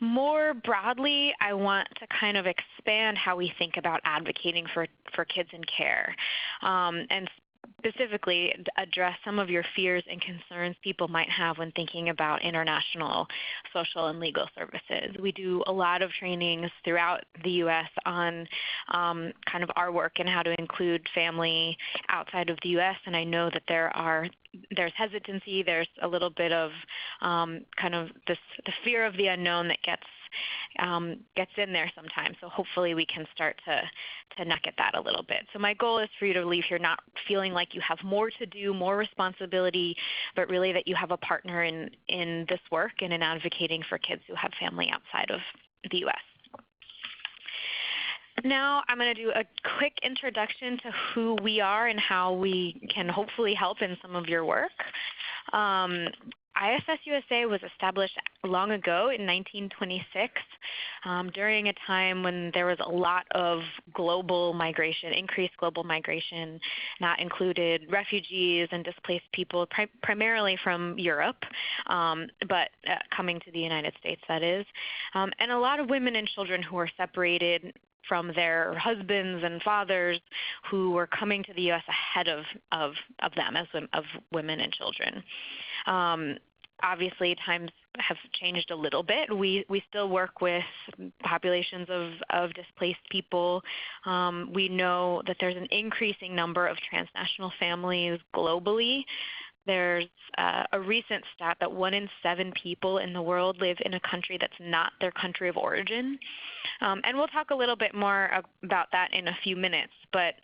More broadly, I want to kind of expand how we think about advocating for kids in care, and specifically address some of your fears and concerns people might have when thinking about international social and legal services. We do a lot of trainings throughout the U.S. on kind of our work and how to include family outside of the U.S., and I know that there's hesitancy, there's a little bit of kind of the fear of the unknown that gets in there sometimes. So hopefully we can start to nut at that a little bit. So my goal is for you to leave here not feeling like you have more to do, more responsibility, but really that you have a partner in this work and in advocating for kids who have family outside of the U.S. Now I'm going to do a quick introduction to who we are and how we can hopefully help in some of your work. ISS-USA was established long ago in 1926 during a time when there was a lot of global migration, increased global migration. That included refugees and displaced people, primarily from Europe, but coming to the United States, that is, and a lot of women and children who were separated from their husbands and fathers who were coming to the U.S. ahead of them as of women and children. Obviously, times have changed a little bit. We still work with populations of displaced people. We know that there's an increasing number of transnational families globally. There's a recent stat that 1 in 7 people in the world live in a country that's not their country of origin. And we'll talk a little bit more about that in a few minutes. But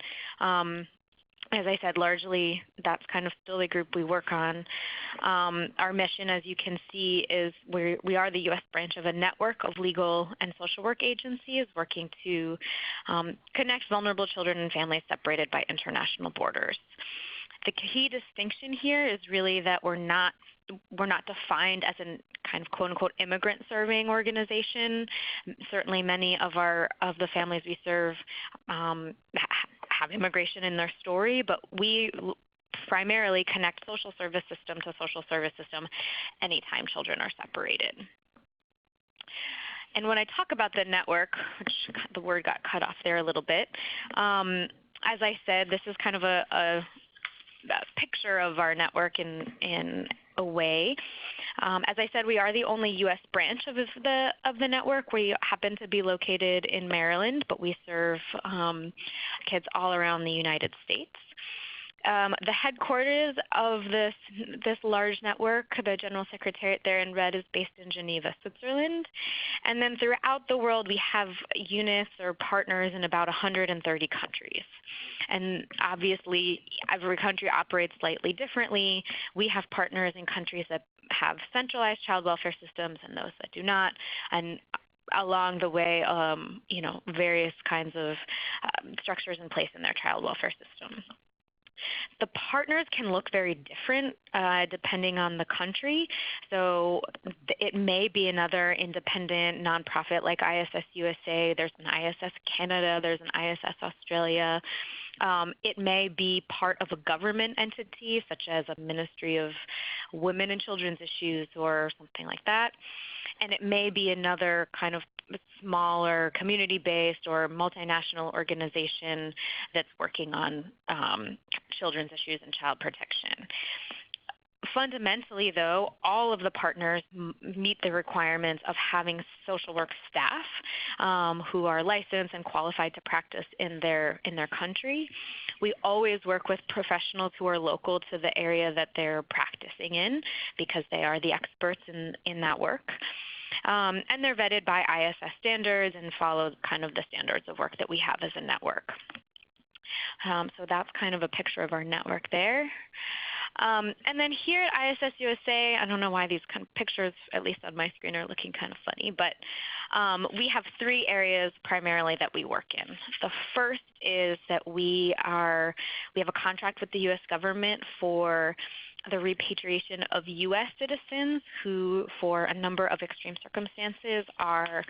as I said, largely that's kind of still the group we work on. Our mission, as you can see, is we are the U.S. branch of a network of legal and social work agencies working to connect vulnerable children and families separated by international borders. The key distinction here is really that we're not defined as a kind of quote-unquote immigrant serving organization. Certainly many of the families we serve have immigration in their story, but we primarily connect social service system to social service system anytime children are separated. And when I talk about the network, which the word got cut off there a little bit, as I said, this is kind of a picture of our network in a way. As I said, we are the only U.S. branch of the network. We happen to be located in Maryland, but we serve kids all around the United States. The headquarters of this large network, the General Secretariat there in red, is based in Geneva, Switzerland. And then throughout the world, we have units or partners in about 130 countries. And obviously, every country operates slightly differently. We have partners in countries that have centralized child welfare systems and those that do not. And along the way, various kinds of structures in place in their child welfare system. The partners can look very different depending on the country. So it may be another independent nonprofit like ISS-USA. There's an ISS Canada. There's an ISS Australia. It may be part of a government entity, such as a Ministry of Women and Children's Issues or something like that. And it may be another kind of smaller community-based or multinational organization that's working on children's issues and child protection. Fundamentally, though, all of the partners meet the requirements of having social work staff who are licensed and qualified to practice in their country. We always work with professionals who are local to the area that they're practicing in because they are the experts in that work. And they're vetted by ISS standards and follow kind of the standards of work that we have as a network. So that's kind of a picture of our network there. And then here at ISS-USA, I don't know why these kind of pictures, at least on my screen, are looking kind of funny, but we have 3 areas primarily that we work in. The first is that we have a contract with the U.S. government for the repatriation of U.S. citizens who, for a number of extreme circumstances, are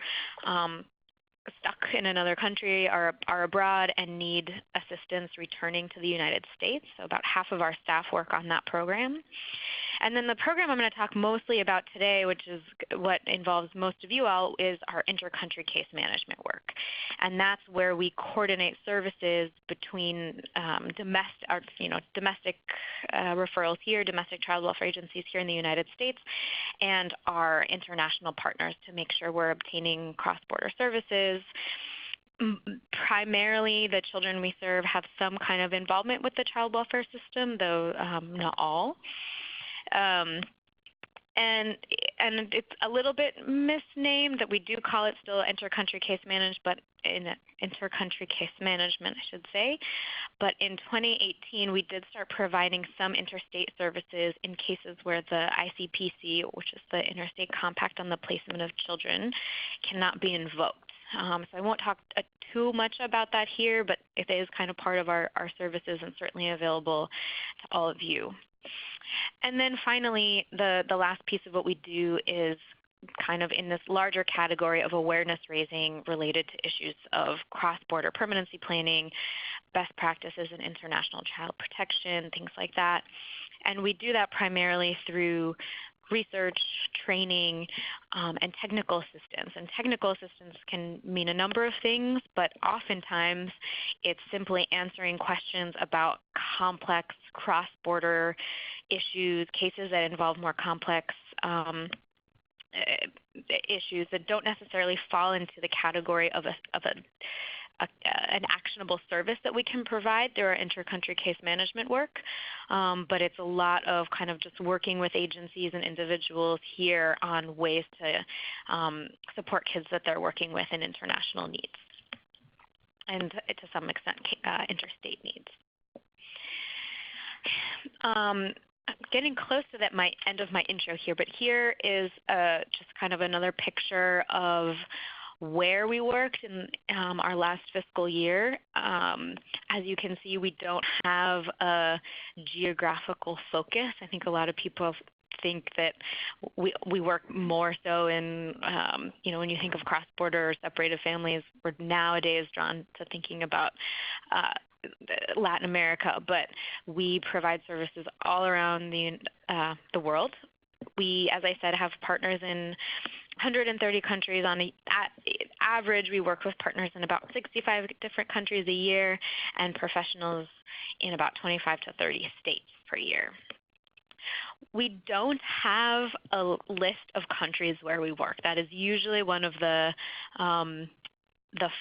stuck in another country, are abroad, and need assistance returning to the United States. So about half of our staff work on that program. And then the program I'm going to talk mostly about today, which is what involves most of you all, is our inter-country case management work. And that's where we coordinate services between domestic referrals here, domestic child welfare agencies here in the United States, and our international partners to make sure we're obtaining cross-border services. Primarily, the children we serve have some kind of involvement with the child welfare system, though not all. And it's a little bit misnamed that we do call it still inter-country case management, but inter-country case management, I should say. But in 2018, we did start providing some interstate services in cases where the ICPC, which is the Interstate Compact on the Placement of Children, cannot be invoked. So I won't talk too much about that here, but it is kind of part of our services and certainly available to all of you. And then finally, the last piece of what we do is kind of in this larger category of awareness raising related to issues of cross-border permanency planning, best practices in international child protection, things like that. And we do that primarily through research, training, and technical assistance. And technical assistance can mean a number of things, but oftentimes it's simply answering questions about complex cross-border issues, cases that involve more complex issues that don't necessarily fall into the category of an actionable service that we can provide through our inter-country case management work, but it's a lot of kind of just working with agencies and individuals here on ways to support kids that they're working with in international needs, and to some extent interstate needs. Getting close to that end of my intro here, but here is just kind of another picture of where we worked in our last fiscal year. As you can see, we don't have a geographical focus. I think a lot of people think that we work more so in, when you think of cross-border or separated families, we're nowadays drawn to thinking about Latin America, but we provide services all around the world. We, as I said, have partners in 130 countries. On average, we work with partners in about 65 different countries a year and professionals in about 25 to 30 states per year. We don't have a list of countries where we work. That is usually one of the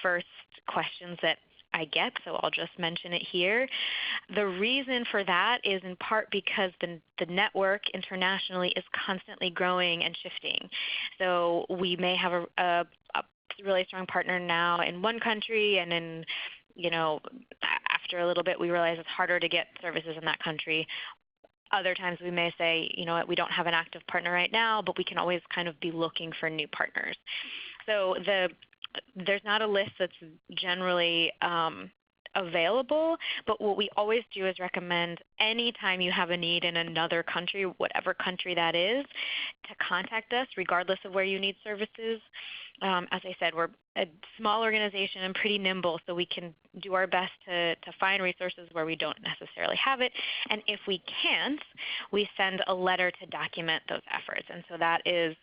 first questions that I get, so I'll just mention it here. The reason for that is in part because the network internationally is constantly growing and shifting. So we may have a really strong partner now in one country, and then after a little bit we realize it's harder to get services in that country. Other times we may say, you know what, we don't have an active partner right now, but we can always kind of be looking for new partners. So there's not a list that's generally available, but what we always do is recommend anytime you have a need in another country, whatever country that is, to contact us regardless of where you need services. As I said, we're a small organization and pretty nimble, so we can do our best to find resources where we don't necessarily have it. And if we can't, we send a letter to document those efforts. And so that is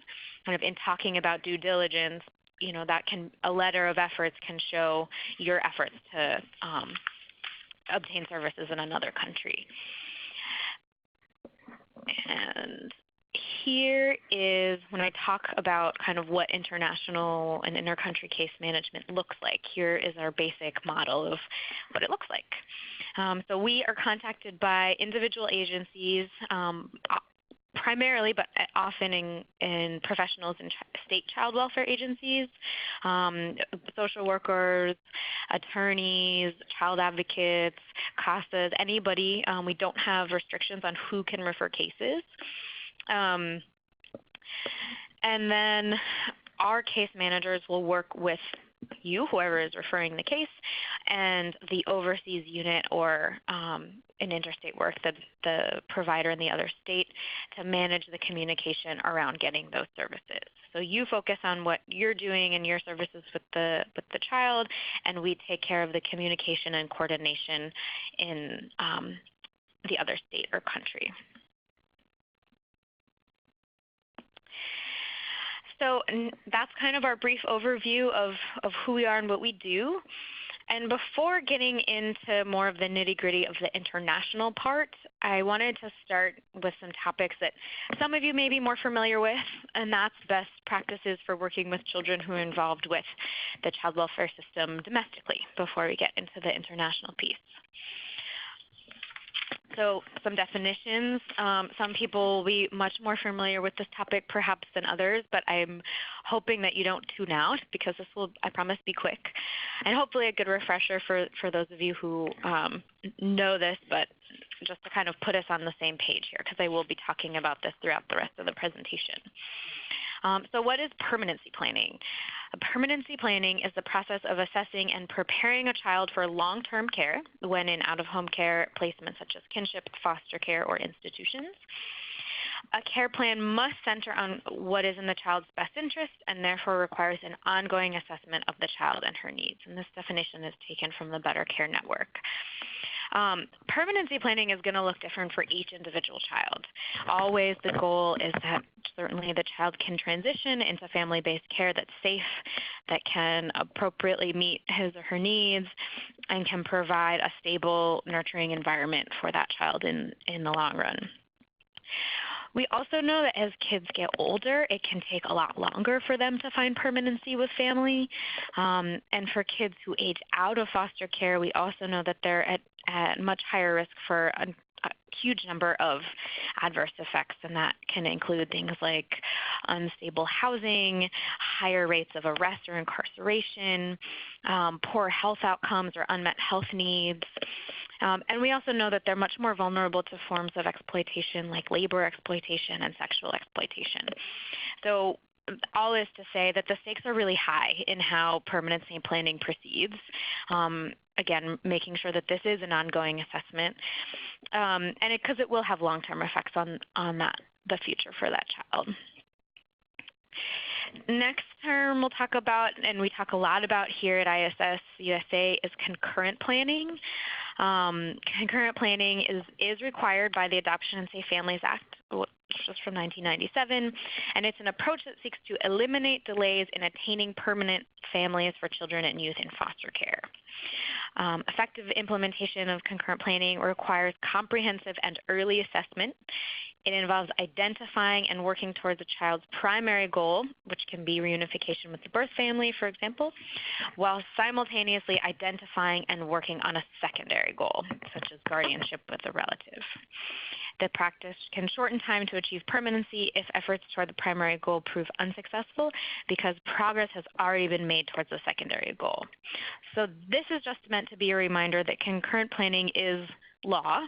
kind of in talking about due diligence, a letter of efforts can show your efforts to obtain services in another country. And here is when I talk about kind of what international and intercountry case management looks like. Here is our basic model of what it looks like. So we are contacted by individual agencies, primarily, but often in professionals in state child welfare agencies, social workers, attorneys, child advocates, CASAs, anybody. We don't have restrictions on who can refer cases. And then our case managers will work with you, whoever is referring the case, and the overseas unit or an interstate work, the provider in the other state, to manage the communication around getting those services. So you focus on what you're doing and your services with the child, and we take care of the communication and coordination in the other state or country. that's kind of our brief overview of who we are and what we do. And before getting into more of the nitty-gritty of the international part, I wanted to start with some topics that some of you may be more familiar with, and that's best practices for working with children who are involved with the child welfare system domestically before we get into the international piece. So some definitions. Some people will be much more familiar with this topic perhaps than others, but I'm hoping that you don't tune out because this will, I promise, be quick. And hopefully a good refresher for those of you who know this, but just to kind of put us on the same page here, because I will be talking about this throughout the rest of the presentation. So what is permanency planning? Permanency planning is the process of assessing and preparing a child for long-term care when in out-of-home care placements such as kinship, foster care, or institutions. A care plan must center on what is in the child's best interest and therefore requires an ongoing assessment of the child and her needs. And this definition is taken from the Better Care Network. Permanency planning is going to look different for each individual child. Always the goal is that certainly the child can transition into family-based care that's safe, that can appropriately meet his or her needs, and can provide a stable, nurturing environment for that child in the long run. We also know that as kids get older, it can take a lot longer for them to find permanency with family. And for kids who age out of foster care, we also know that they're at much higher risk for a huge number of adverse effects, and that can include things like unstable housing, higher rates of arrest or incarceration, poor health outcomes or unmet health needs. And we also know that they're much more vulnerable to forms of exploitation like labor exploitation and sexual exploitation. So all is to say that the stakes are really high in how permanency planning proceeds. Again, making sure that this is an ongoing assessment, and because it will have long-term effects on the future for that child. Next term we'll talk about, and we talk a lot about here at ISS-USA, is concurrent planning. Concurrent planning is required by the Adoption and Safe Families Act, which was from 1997, and it's an approach that seeks to eliminate delays in attaining permanent families for children and youth in foster care. Effective implementation of concurrent planning requires comprehensive and early assessment. It involves identifying and working towards a child's primary goal, which can be reunification with the birth family, for example, while simultaneously identifying and working on a secondary goal, such as guardianship with a relative. The practice can shorten time to achieve permanency if efforts toward the primary goal prove unsuccessful because progress has already been made towards the secondary goal. So this is just meant to be a reminder that concurrent planning is law,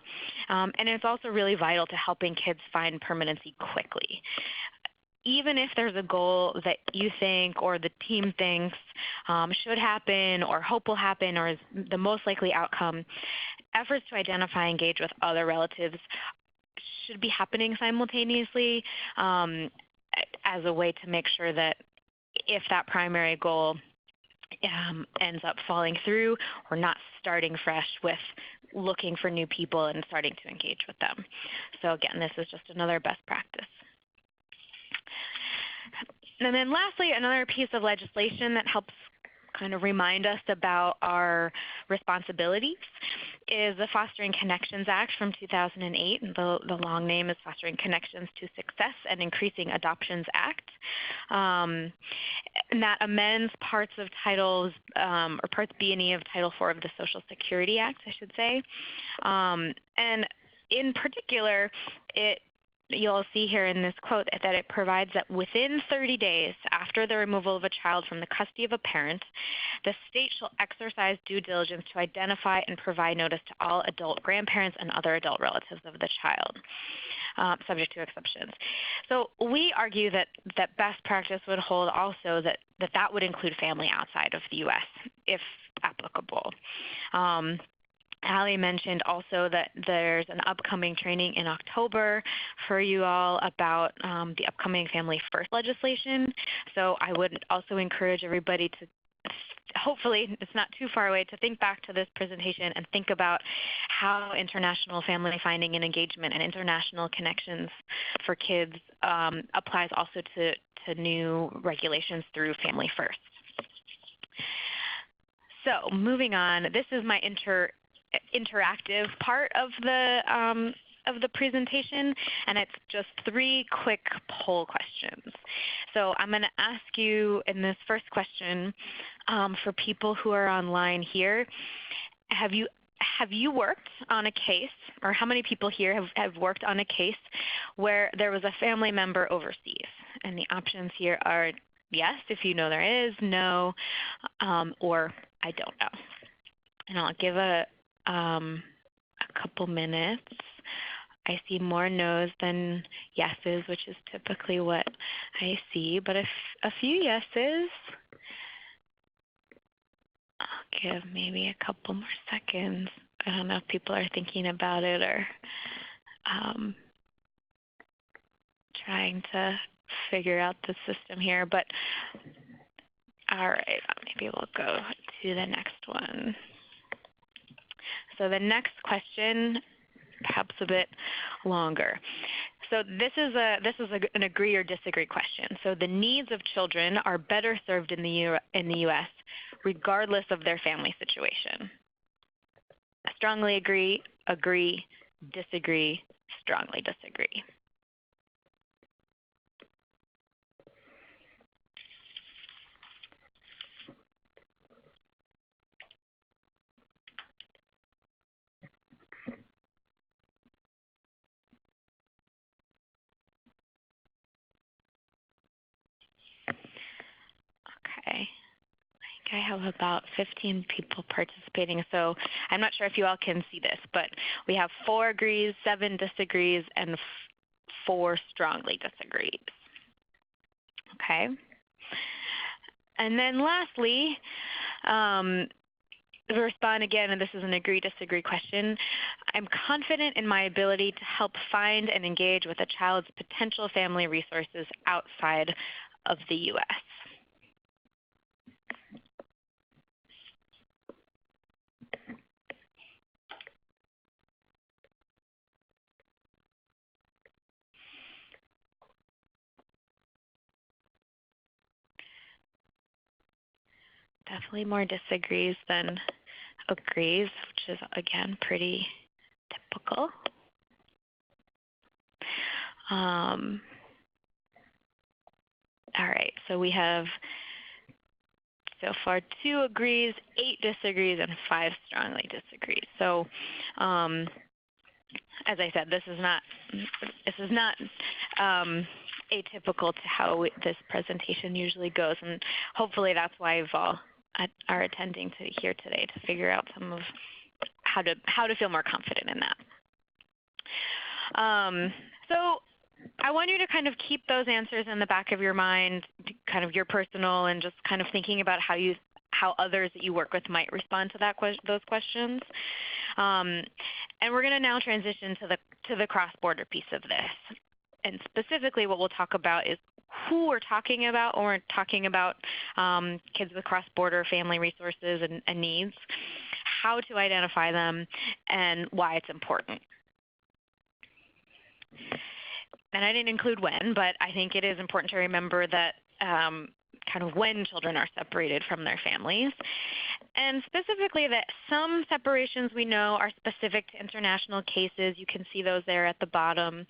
and it's also really vital to helping kids find permanency quickly. Even if there's a goal that you think or the team thinks should happen or hope will happen or is the most likely outcome, efforts to identify and engage with other relatives should be happening simultaneously as a way to make sure that if that primary goal ends up falling through, we're not starting fresh with looking for new people and starting to engage with them. So again, this is just another best practice. And then lastly, another piece of legislation that helps kind of remind us about our responsibilities is the Fostering Connections Act from 2008. And the long name is Fostering Connections to Success and Increasing Adoptions Act. And that amends parts of titles, or parts B and E of Title IV of the Social Security Act, I should say. And in particular, you'll see here in this quote that it provides that within 30 days after the removal of a child from the custody of a parent, the state shall exercise due diligence to identify and provide notice to all adult grandparents and other adult relatives of the child, subject to exceptions. So we argue that best practice would hold also that would include family outside of the U.S., if applicable. Allie mentioned also that there's an upcoming training in October for you all about the upcoming Family First legislation. So I would also encourage everybody to hopefully it's not too far away to think back to this presentation and think about how international family finding and engagement and international connections for kids applies also to new regulations through Family First. So moving on, this is my interactive part of the presentation, and it's just 3 quick poll questions. So I'm going to ask you in this first question, for people who are online here, have you worked on a case, or how many people here have worked on a case where there was a family member overseas? And the options here are yes, if you know there is, no, or I don't know. And I'll give a couple minutes. I see more no's than yeses, which is typically what I see, but a few yeses. I'll give maybe a couple more seconds. I don't know if people are thinking about it or trying to figure out the system here, but all right, maybe we'll go to the next one. So the next question, perhaps a bit longer. So this is an agree or disagree question. So the needs of children are better served in the U.S. regardless of their family situation. Strongly agree, agree, disagree, strongly disagree. Okay. I have about 15 people participating, so I'm not sure if you all can see this, but we have 4 agrees, 7 disagrees, and 4 strongly disagrees. Okay. And then lastly, to respond again, and this is an agree-disagree question, I'm confident in my ability to help find and engage with a child's potential family resources outside of the U.S. Definitely more disagrees than agrees, which is, again, pretty typical. All right, so we have so far 2 agrees, 8 disagrees, and 5 strongly disagrees. So as I said, this is not atypical to how this presentation usually goes, and hopefully that's why you've all are attending to here today to figure out some of how to feel more confident in that. So I want you to kind of keep those answers in the back of your mind, kind of your personal, and just kind of thinking about how others that you work with might respond to those questions. And we're going to now transition to the cross-border piece of this. And specifically what we'll talk about is who we're talking about when we're talking about kids with cross-border family resources and needs, how to identify them, and why it's important. And I didn't include when, but I think it is important to remember that kind of when children are separated from their families. And specifically that some separations we know are specific to international cases. You can see those there at the bottom.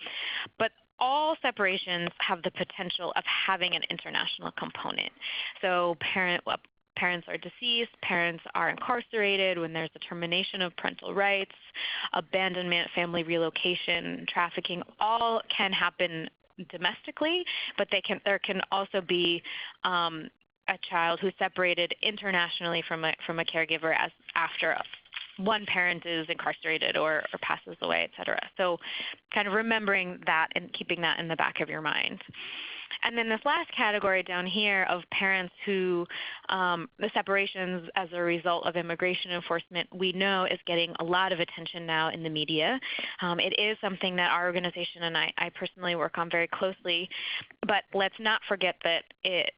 But all separations have the potential of having an international component. So parents are deceased, parents are incarcerated, when there's a termination of parental rights, abandonment, family relocation, trafficking, all can happen domestically, but there can also be a child who's separated internationally from a caregiver after one parent is incarcerated or passes away, et cetera. So kind of remembering that and keeping that in the back of your mind. And then this last category down here of parents who the separations as a result of immigration enforcement, we know is getting a lot of attention now in the media. It is something that our organization and I personally work on very closely, but let's not forget that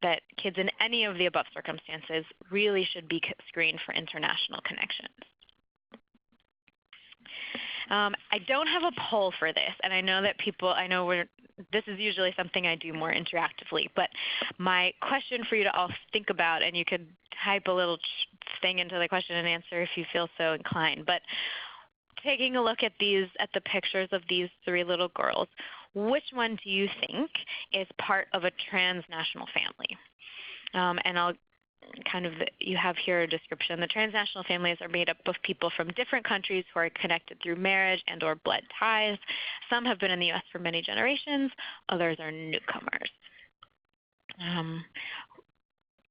that kids in any of the above circumstances really should be screened for international connections. I don't have a poll for this, and I know that this is usually something I do more interactively, but my question for you to all think about, and you could type a little thing into the question and answer if you feel so inclined, but taking a look at the pictures of these three little girls, which one do you think is part of a transnational family? And I'll you have here a description. The transnational families are made up of people from different countries who are connected through marriage and or blood ties. Some have been in the U.S. for many generations. Others are newcomers.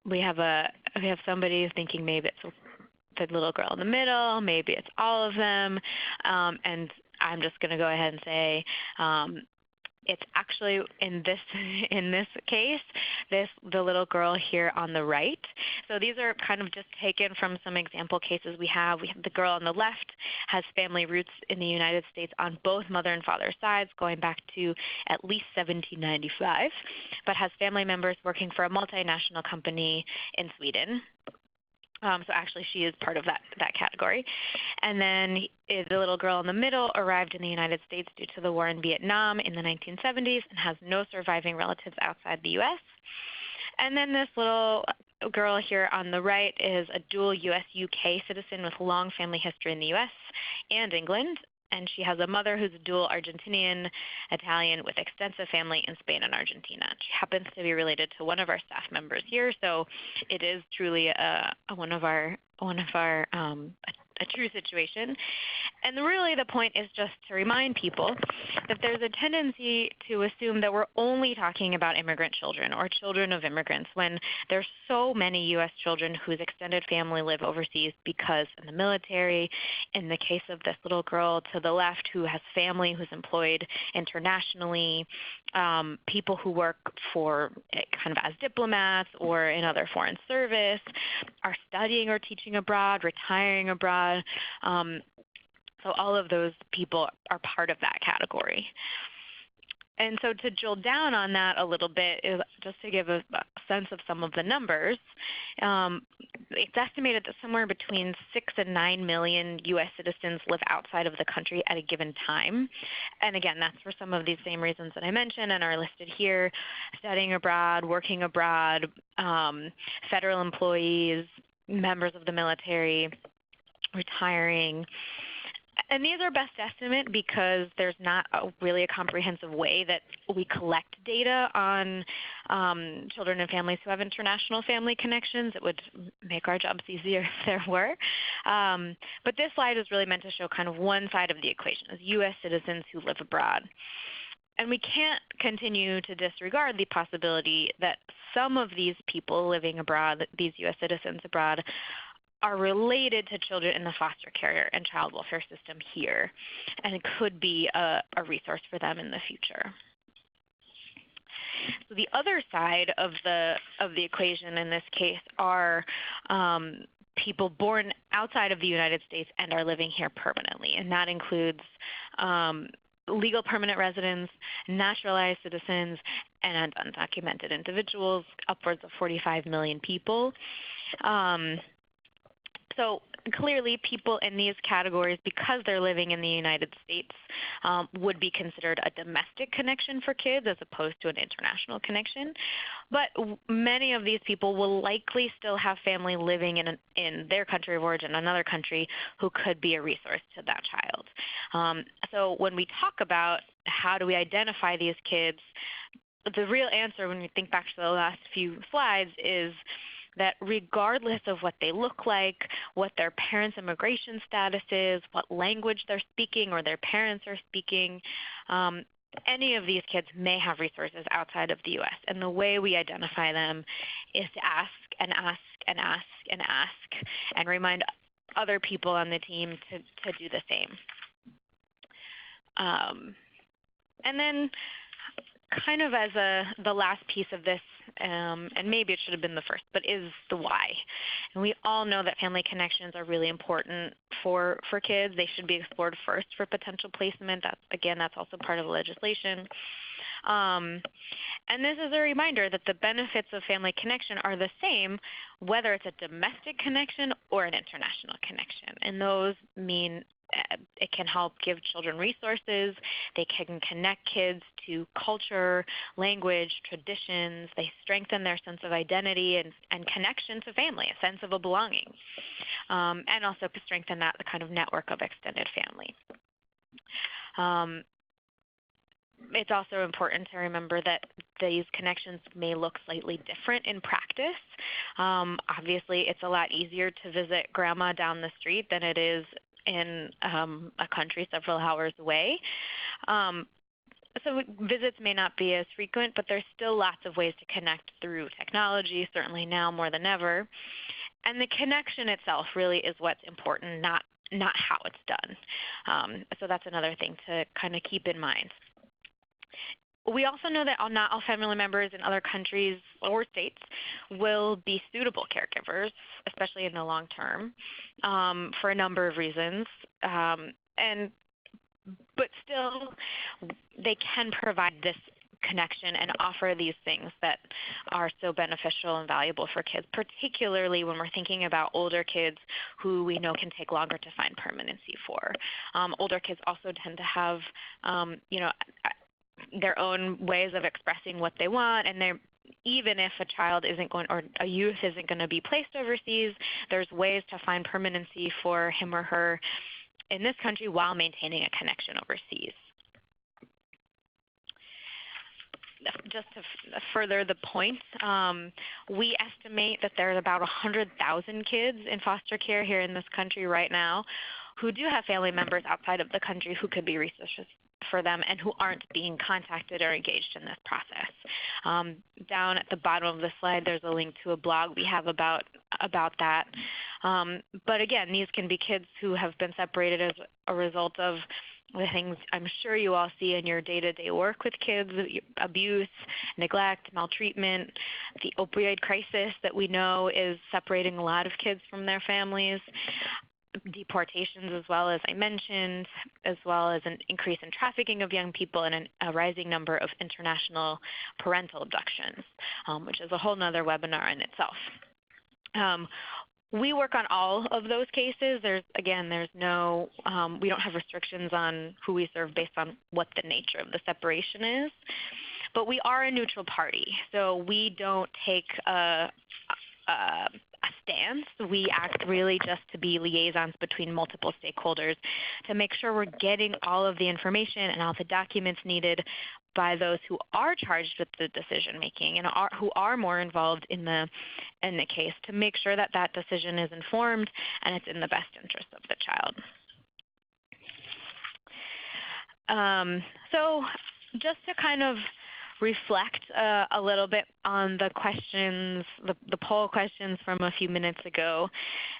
We have somebody thinking maybe it's the little girl in the middle, maybe it's all of them, and I'm just going to go ahead and say it's actually in this case, the little girl here on the right. So these are kind of just taken from some example cases we have. The girl on the left has family roots in the United States on both mother and father sides, going back to at least 1795, but has family members working for a multinational company in Sweden. So actually she is part of that category. And then the little girl in the middle arrived in the United States due to the war in Vietnam in the 1970s and has no surviving relatives outside the U.S. And then this little girl here on the right is a dual U.S.-UK citizen with long family history in the U.S. and England. And she has a mother who's a dual Argentinian Italian with extensive family in Spain and Argentina. She happens to be related to one of our staff members here, so it is truly a true situation. And really the point is just to remind people that there's a tendency to assume that we're only talking about immigrant children or children of immigrants when there's so many U.S. children whose extended family live overseas because in the military. In the case of this little girl to the left who has family who's employed internationally, people who work for kind of as diplomats or in other foreign service, are studying or teaching abroad, retiring abroad. So all of those people are part of that category. And so to drill down on that a little bit, just to give a sense of some of the numbers, it's estimated that somewhere between 6 and 9 million U.S. citizens live outside of the country at a given time. And again, that's for some of these same reasons that I mentioned and are listed here: studying abroad, working abroad, federal employees, members of the military, retiring. And these are best estimate because there's not really a comprehensive way that we collect data on children and families who have international family connections. It would make our jobs easier if there were. But this slide is really meant to show kind of one side of the equation, as U.S. citizens who live abroad. And we can't continue to disregard the possibility that some of these people living abroad, these U.S. citizens abroad, are related to children in the foster care and child welfare system here, and it could be a resource for them in the future. So the other side of the equation in this case are people born outside of the United States and are living here permanently, and that includes legal permanent residents, naturalized citizens, and undocumented individuals, upwards of 45 million people. So clearly people in these categories, because they're living in the United States, would be considered a domestic connection for kids as opposed to an international connection. But many of these people will likely still have family living in their country of origin, another country, who could be a resource to that child. So when we talk about how do we identify these kids, the real answer when we think back to the last few slides is that regardless of what they look like, what their parents' immigration status is, what language they're speaking or their parents are speaking, any of these kids may have resources outside of the U.S. And the way we identify them is to ask and ask and ask and ask and remind other people on the team to do the same. And then kind of as the last piece of this, and maybe it should have been the first, but is the why. And we all know that family connections are really important for kids. They should be explored first for potential placement. That's also part of the legislation. And this is a reminder that the benefits of family connection are the same whether it's a domestic connection or an international connection. And those mean it can help give children resources. They can connect kids to culture, language, traditions. They strengthen their sense of identity and connection to family, a sense of a belonging, and also strengthen that kind of network of extended family. It's also important to remember that these connections may look slightly different in practice. Obviously, it's a lot easier to visit grandma down the street than it is in a country several hours away. So visits may not be as frequent, but there's still lots of ways to connect through technology, certainly now more than ever. And the connection itself really is what's important, not how it's done. So that's another thing to kind of keep in mind. We also know that not all family members in other countries or states will be suitable caregivers, especially in the long term, for a number of reasons. But still, they can provide this connection and offer these things that are so beneficial and valuable for kids, particularly when we're thinking about older kids who we know can take longer to find permanency for. Older kids also tend to have, their own ways of expressing what they want, and even if a child isn't going or a youth isn't going to be placed overseas, there's ways to find permanency for him or her in this country while maintaining a connection overseas. Just to further the point, we estimate that there's about 100,000 kids in foster care here in this country right now who do have family members outside of the country who could be resources for them and who aren't being contacted or engaged in this process. Down at the bottom of the slide, there's a link to a blog we have about that. But again, these can be kids who have been separated as a result of the things I'm sure you all see in your day-to-day work with kids: abuse, neglect, maltreatment, the opioid crisis that we know is separating a lot of kids from their families, deportations as well, as I mentioned, as well as an increase in trafficking of young people and a rising number of international parental abductions, which is a whole nother webinar in itself. We work on all of those cases. There's no, we don't have restrictions on who we serve based on what the nature of the separation is. But we are a neutral party, so we don't take a stance. We act really just to be liaisons between multiple stakeholders to make sure we're getting all of the information and all the documents needed by those who are charged with the decision making and who are more involved in the case, to make sure that that decision is informed and it's in the best interest of the child. So just to kind of reflect a little bit on the questions, the poll questions from a few minutes ago,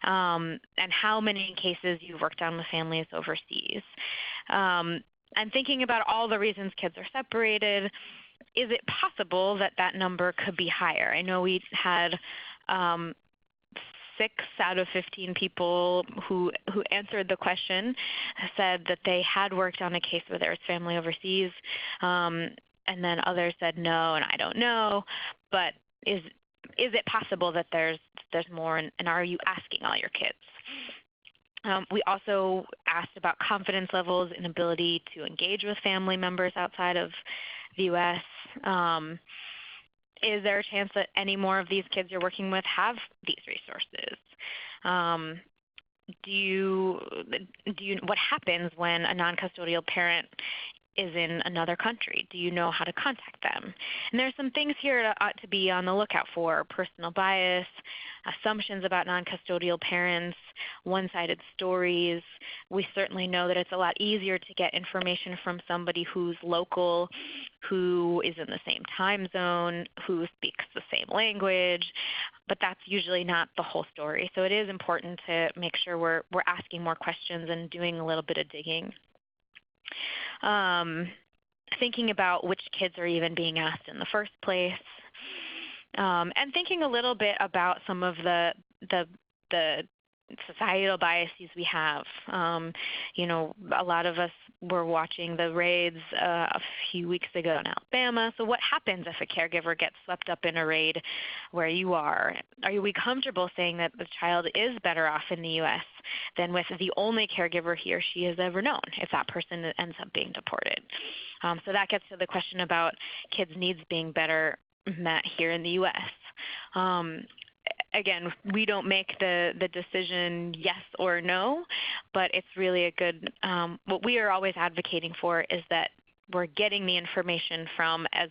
and how many cases you've worked on with families overseas. And thinking about all the reasons kids are separated, is it possible that that number could be higher? I know we had 6 out of 15 people who answered the question said that they had worked on a case where there was family overseas, and then others said no, and I don't know. But is it possible that there's more, and are you asking all your kids? We also asked about confidence levels and ability to engage with family members outside of the U.S. Is there a chance that any more of these kids you're working with have these resources? What happens when a non-custodial parent is in another country? Do you know how to contact them? And there's some things here to be on the lookout for: personal bias, assumptions about non-custodial parents, one-sided stories. We certainly know that it's a lot easier to get information from somebody who's local, who is in the same time zone, who speaks the same language, but that's usually not the whole story. So it is important to make sure we're asking more questions and doing a little bit of digging. thinking about which kids are even being asked in the first place, and thinking a little bit about some of the societal biases we have. A lot of us were watching the raids a few weeks ago in Alabama. So what happens if a caregiver gets swept up in a raid where you are? Are we comfortable saying that the child is better off in the U.S. than with the only caregiver he or she has ever known if that person ends up being deported? So that gets to the question about kids' needs being better met here in the U.S. Again, we don't make the decision yes or no, but it's really a good, what we are always advocating for is that we're getting the information from as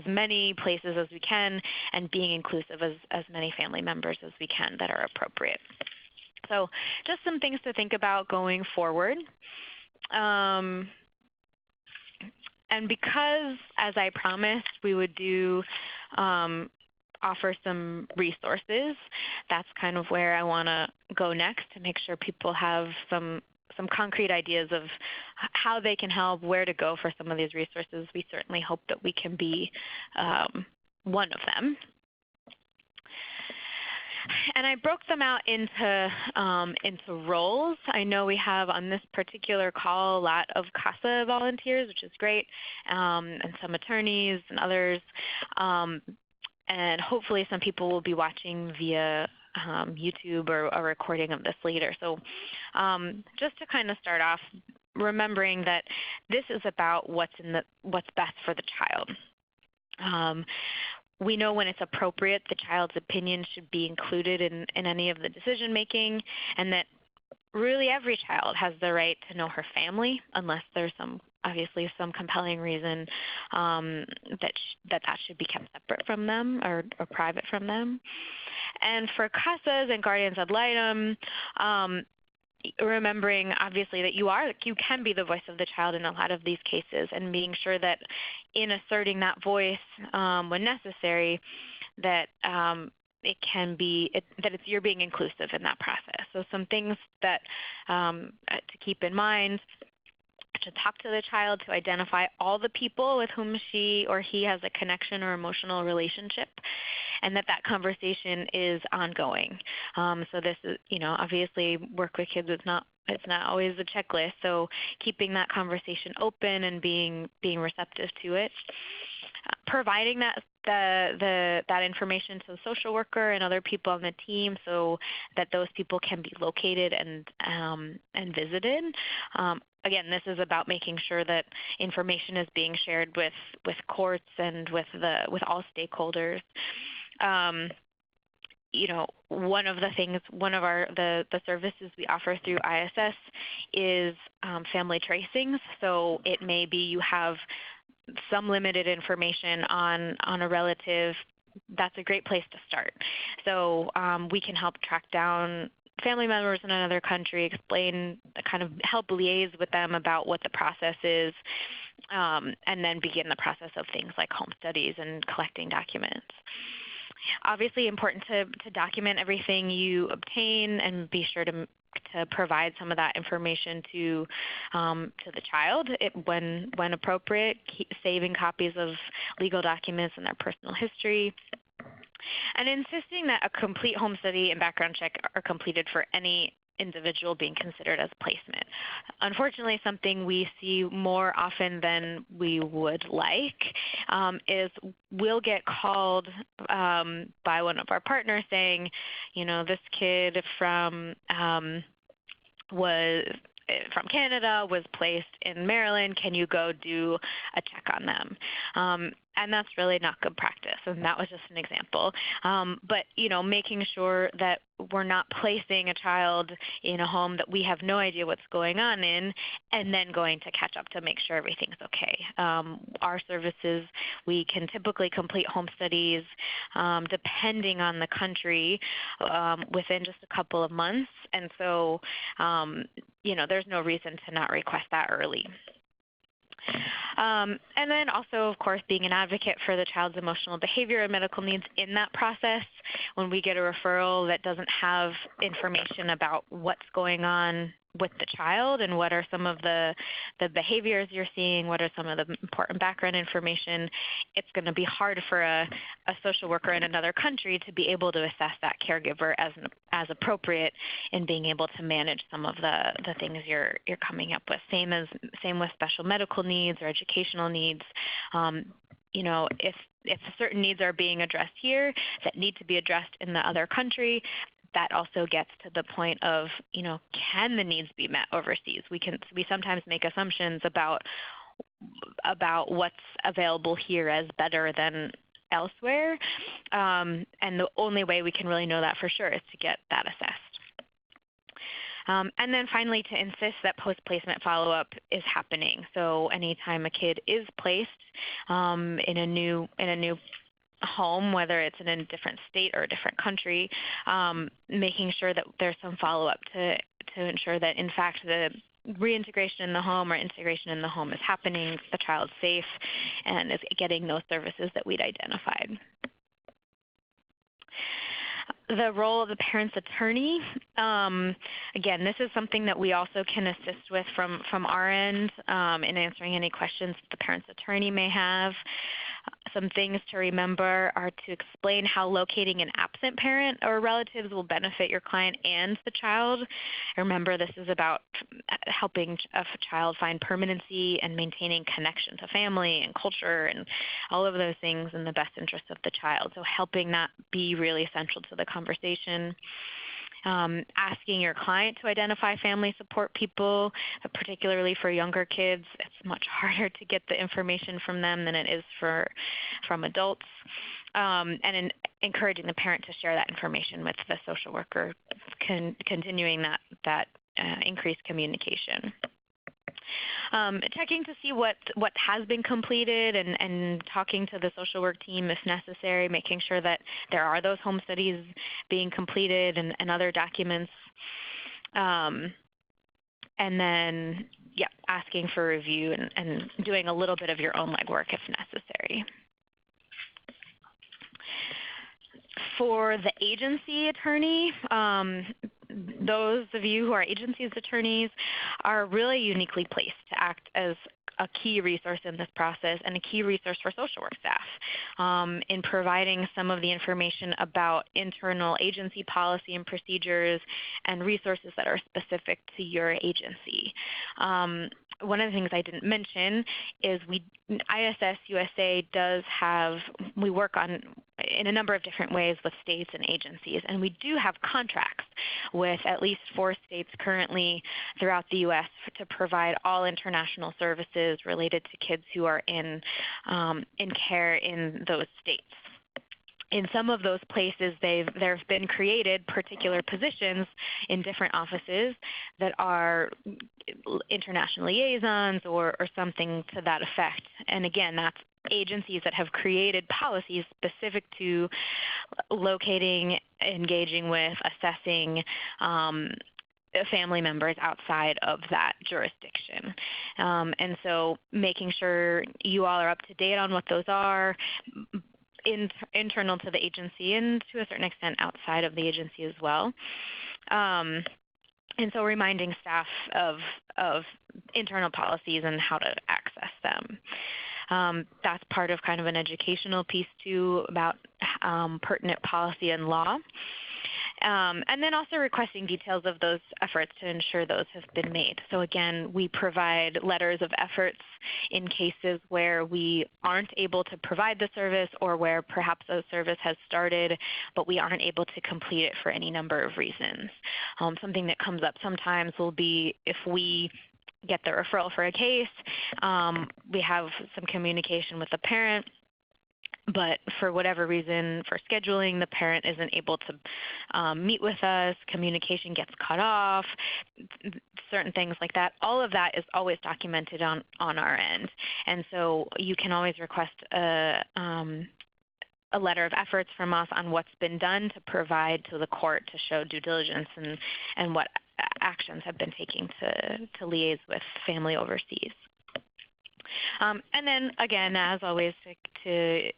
many places as we can and being inclusive as many family members as we can that are appropriate. So just some things to think about going forward. And because, as I promised, we would do offer some resources, that's kind of where I want to go next to make sure people have some concrete ideas of how they can help, where to go for some of these resources. We certainly hope that we can be one of them. And I broke them out into roles. I know we have on this particular call a lot of CASA volunteers, which is great, and some attorneys and others. And hopefully some people will be watching via YouTube or a recording of this later. So just to kind of start off, remembering that this is about what's best for the child. We know when it's appropriate, the child's opinion should be included in any of the decision making, and that really every child has the right to know her family, unless there's obviously some compelling reason that should be kept separate from them or private from them. And for CASAs and guardians ad litem, remembering obviously that you can be the voice of the child in a lot of these cases, and being sure that in asserting that voice when necessary, that you're being inclusive in that process. So some things that to keep in mind: to talk to the child, to identify all the people with whom she or he has a connection or emotional relationship, and that conversation is ongoing. So this is, obviously work with kids, it's not always a checklist, so keeping that conversation open and being receptive to it. Providing that information to the social worker and other people on the team so that those people can be located and visited. Again, this is about making sure that information is being shared with courts and with all stakeholders. One of the services we offer through ISS is family tracings. So it may be you have some limited information on a relative. That's a great place to start. So we can help track down family members in another country, help liaise with them about what the process is, and then begin the process of things like home studies and collecting documents. Obviously important to document everything you obtain and be sure to provide some of that information to the child when appropriate, saving copies of legal documents and their personal history, and insisting that a complete home study and background check are completed for any individual being considered as placement. Unfortunately, something we see more often than we would like is we'll get called by one of our partners saying, this kid from Canada was placed in Maryland. Can you go do a check on them? And that's really not good practice. And that was just an example. But, making sure that we're not placing a child in a home that we have no idea what's going on in, and then going to catch up to make sure everything's okay. Our services, we can typically complete home studies, depending on the country, within just a couple of months. And so, there's no reason to not request that early. And then also, of course, being an advocate for the child's emotional behavior and medical needs in that process. When we get a referral that doesn't have information about what's going on with the child, and what are some of the behaviors you're seeing, what are some of the important background information. It's going to be hard for a social worker in another country to be able to assess that caregiver as appropriate in being able to manage some of the things you're coming up with. Same with special medical needs or educational needs. If certain needs are being addressed here that need to be addressed in the other country, that also gets to the point of, can the needs be met overseas? We sometimes make assumptions about what's available here as better than elsewhere, and the only way we can really know that for sure is to get that assessed. And then finally, to insist that post-placement follow-up is happening. So anytime a kid is placed in a new home, whether it's in a different state or a different country, making sure that there's some follow-up to ensure that, in fact, the reintegration in the home or integration in the home is happening, the child's safe, and is getting those services that we'd identified. The role of the parent's attorney, again, this is something that we also can assist with from our end in answering any questions that the parent's attorney may have. Some things to remember are to explain how locating an absent parent or relatives will benefit your client and the child. Remember, this is about helping a child find permanency and maintaining connection to family and culture and all of those things in the best interest of the child. So helping that be really central to the conversation. Asking your client to identify family support people, particularly for younger kids. It's much harder to get the information from them than it is from adults. And encouraging the parent to share that information with the social worker, continuing that increased communication. Checking to see what has been completed and talking to the social work team if necessary, making sure that there are those home studies being completed and other documents. And then, asking for review and doing a little bit of your own legwork if necessary. For the agency attorney, those of you who are agencies attorneys are really uniquely placed to act as a key resource in this process and a key resource for social work staff in providing some of the information about internal agency policy and procedures and resources that are specific to your agency. One of the things I didn't mention is ISS-USA we work in a number of different ways with states and agencies, and we do have contracts with at least 4 states currently throughout the U.S. to provide all international services related to kids who are in care in those states. In some of those places, there have been created particular positions in different offices that are international liaisons or something to that effect. And again, that's agencies that have created policies specific to locating, engaging with, assessing family members outside of that jurisdiction. And so making sure you all are up to date on what those are, internal to the agency and to a certain extent outside of the agency as well. And so reminding staff of internal policies and how to access them. That's part of kind of an educational piece too about pertinent policy and law. And then also requesting details of those efforts to ensure those have been made. So again, we provide letters of efforts in cases where we aren't able to provide the service or where perhaps a service has started but we aren't able to complete it for any number of reasons. Something that comes up sometimes will be if we get the referral for a case, we have some communication with the parent, but for whatever reason, for scheduling, the parent isn't able to meet with us, communication gets cut off, certain things like that. All of that is always documented on our end. And so you can always request a letter of efforts from us on what's been done to provide to the court to show due diligence and what actions have been taken to liaise with family overseas. And then, again, as always, to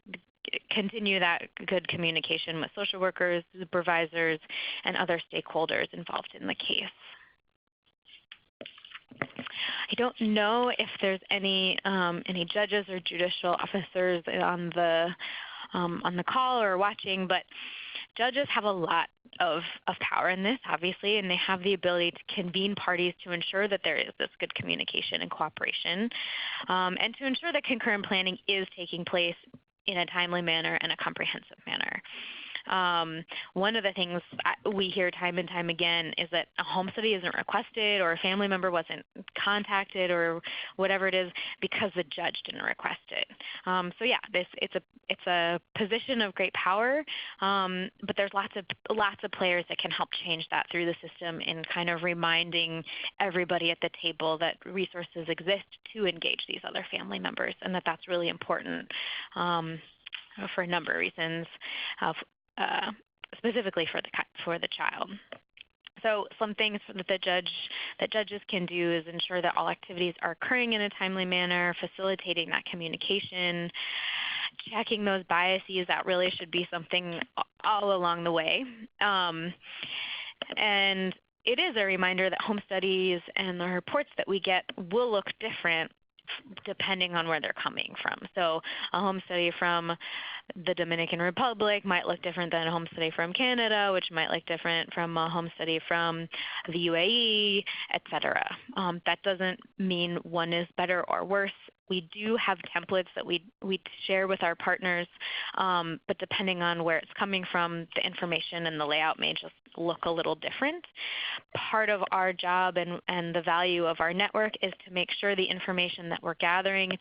continue that good communication with social workers, supervisors, and other stakeholders involved in the case. I don't know if there's any judges or judicial officers on the call or watching, but judges have a lot of power in this, obviously, and they have the ability to convene parties to ensure that there is this good communication and cooperation, and to ensure that concurrent planning is taking place in a timely manner and a comprehensive manner. One of the things we hear time and time again is that a home study isn't requested, or a family member wasn't contacted, or whatever it is, because the judge didn't request it. So yeah, it's a position of great power, but there's lots of players that can help change that through the system in kind of reminding everybody at the table that resources exist to engage these other family members, and that that's really important for a number of reasons. Specifically for the child. So some things that judges can do is ensure that all activities are occurring in a timely manner, facilitating that communication, checking those biases. That really should be something all along the way. And it is a reminder that home studies and the reports that we get will look different depending on where they're coming from. So a home study from the Dominican Republic might look different than a home study from Canada, which might look different from a home study from the UAE, et cetera. That doesn't mean one is better or worse. We do have templates that we share with our partners, but depending on where it's coming from, the information and the layout may just look a little different. Part of our job and the value of our network is to make sure the information that we're gathering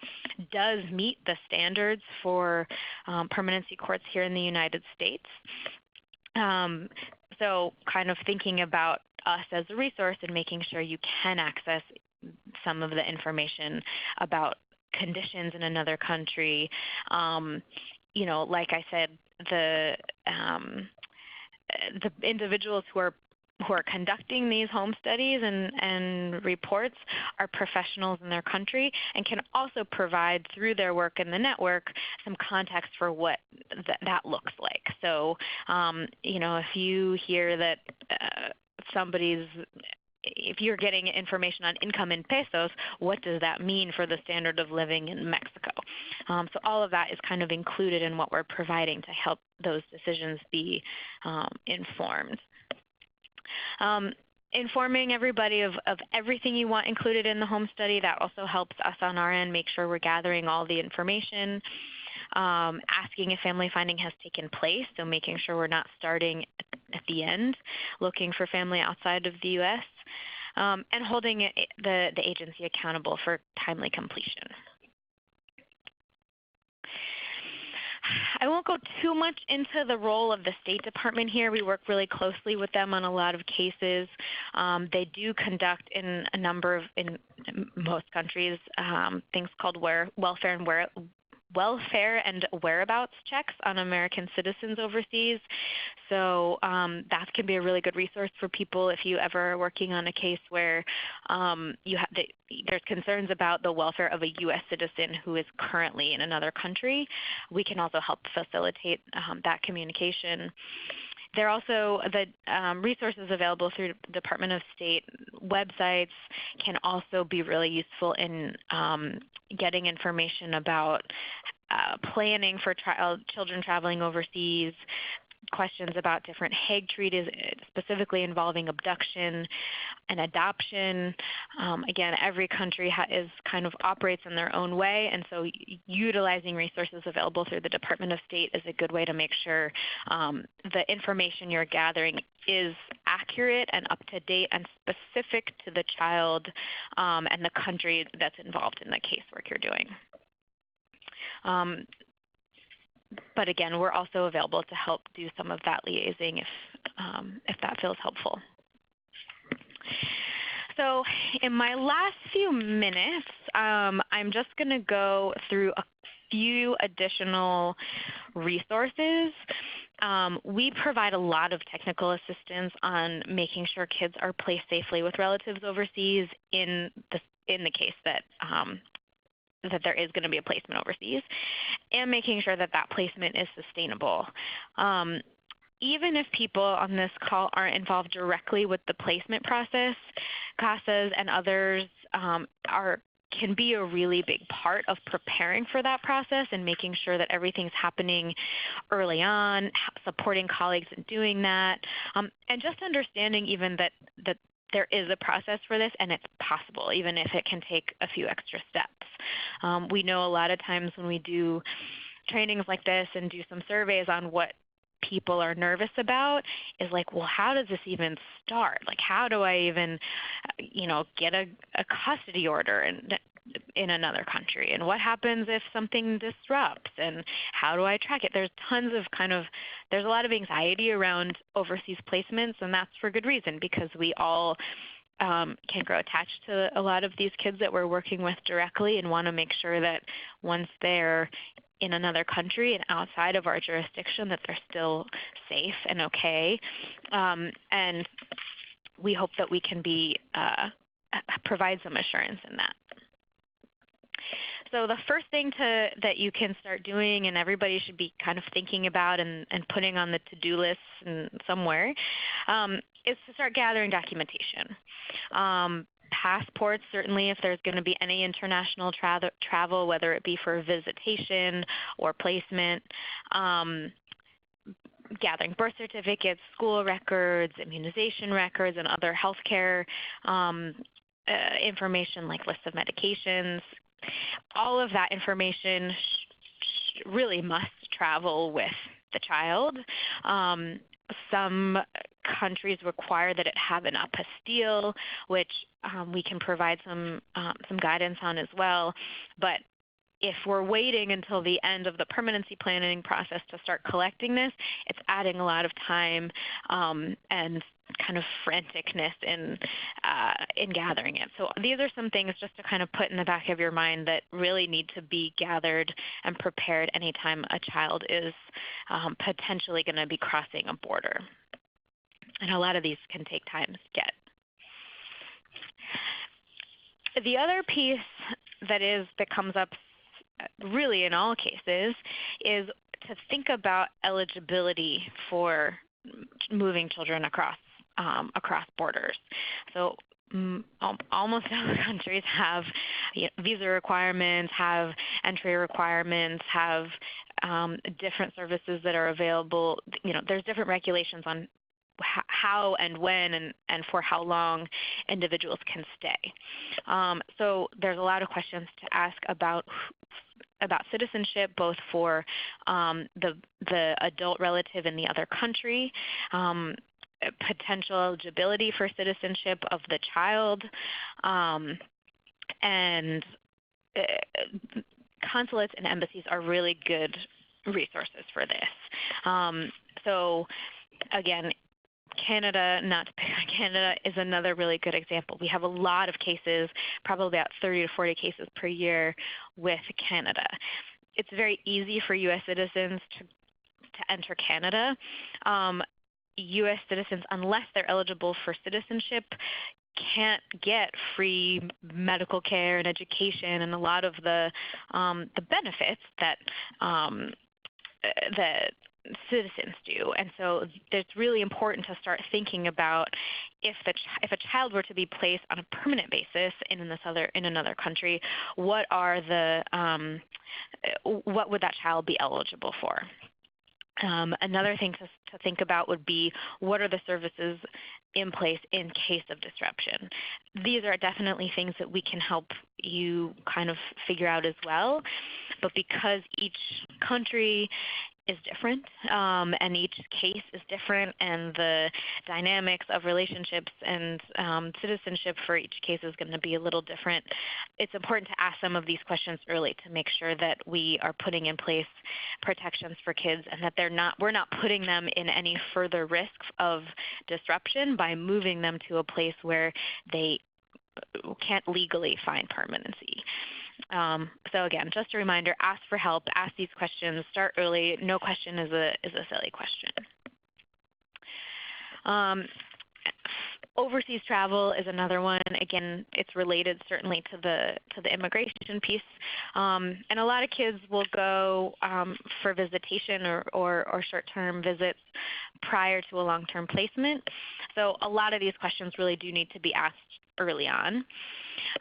does meet the standards for permanency courts here in the United States. So kind of thinking about us as a resource and making sure you can access some of the information about conditions in another country. Like I said, the individuals who are conducting these home studies and reports are professionals in their country and can also provide, through their work in the network, some context for what that looks like. So, if you hear that if you're getting information on income in pesos, what does that mean for the standard of living in Mexico? So all of that is kind of included in what we're providing to help those decisions be informed. Informing everybody of everything you want included in the home study, that also helps us on our end make sure we're gathering all the information. Asking if family finding has taken place, so making sure we're not starting at the end, looking for family outside of the U.S., and holding the agency accountable for timely completion. I won't go too much into the role of the State Department here. We work really closely with them on a lot of cases. They do conduct in most countries, things called welfare and whereabouts checks on American citizens overseas. So that can be a really good resource for people if you ever are working on a case where there's concerns about the welfare of a U.S. citizen who is currently in another country. We can also help facilitate that communication. There are also the resources available through the Department of State websites can also be really useful in getting information about planning for children traveling overseas, questions about different Hague treaties, specifically involving abduction and adoption. Again, every country operates in their own way, and so utilizing resources available through the Department of State is a good way to make sure the information you're gathering is accurate and up to date and specific to the child and the country that's involved in the casework you're doing. But again, we're also available to help do some of that liaising if that feels helpful. So in my last few minutes, I'm just going to go through a few additional resources. We provide a lot of technical assistance on making sure kids are placed safely with relatives overseas in the case that there is going to be a placement overseas, and making sure that that placement is sustainable. Even if people on this call aren't involved directly with the placement process, CASAs and others can be a really big part of preparing for that process and making sure that everything's happening early on, supporting colleagues in doing that, and just understanding even that there is a process for this and it's possible, even if it can take a few extra steps. We know a lot of times when we do trainings like this and do some surveys on what people are nervous about is like, well, how does this even start? Like, how do I even, get a custody order in another country? And what happens if something disrupts? And how do I track it? There's tons of there's a lot of anxiety around overseas placements, and that's for good reason, because we all can grow attached to a lot of these kids that we're working with directly and want to make sure that once they're in another country and outside of our jurisdiction that they're still safe and okay. And we hope that we can provide some assurance in that. So the first thing that you can start doing, and everybody should be kind of thinking about and putting on the to-do list somewhere, is to start gathering documentation. Passports, certainly, if there's going to be any international travel, whether it be for visitation or placement, gathering birth certificates, school records, immunization records, and other healthcare information like lists of medications. All of that information really must travel with the child. Some countries require that it have an apostille, which we can provide some guidance on as well. But if we're waiting until the end of the permanency planning process to start collecting this, it's adding a lot of time and kind of franticness in gathering it. So these are some things just to kind of put in the back of your mind that really need to be gathered and prepared anytime a child is potentially going to be crossing a border. And a lot of these can take time to get. The other piece that comes up really in all cases is to think about eligibility for moving children across borders. So almost all countries have visa requirements, have entry requirements, have different services that are available. There's different regulations on how and when and for how long individuals can stay. So there's a lot of questions to ask about citizenship, both for the adult relative in the other country, potential eligibility for citizenship of the child, and consulates and embassies are really good resources for this. So again, Canada is another really good example. We have a lot of cases, probably about 30 to 40 cases per year with Canada. It's very easy for U.S. citizens to enter Canada. U.S. citizens, unless they're eligible for citizenship, can't get free medical care and education and a lot of the benefits that citizens do. And so it's really important to start thinking about if a child were to be placed on a permanent basis in another country, what would that child be eligible for? Another thing to think about would be, what are the services in place in case of disruption? These are definitely things that we can help you kind of figure out as well. But because each country is different and each case is different, and the dynamics of relationships and citizenship for each case is going to be a little different, it's important to ask some of these questions early to make sure that we are putting in place protections for kids and that we're not putting them in any further risk of disruption by moving them to a place where they can't legally find permanency. So again, just a reminder, ask for help, ask these questions, start early. No question is a silly question. Overseas travel is another one. Again, it's related certainly to the immigration piece. And a lot of kids will go for visitation or short-term visits prior to a long-term placement. So a lot of these questions really do need to be asked early on.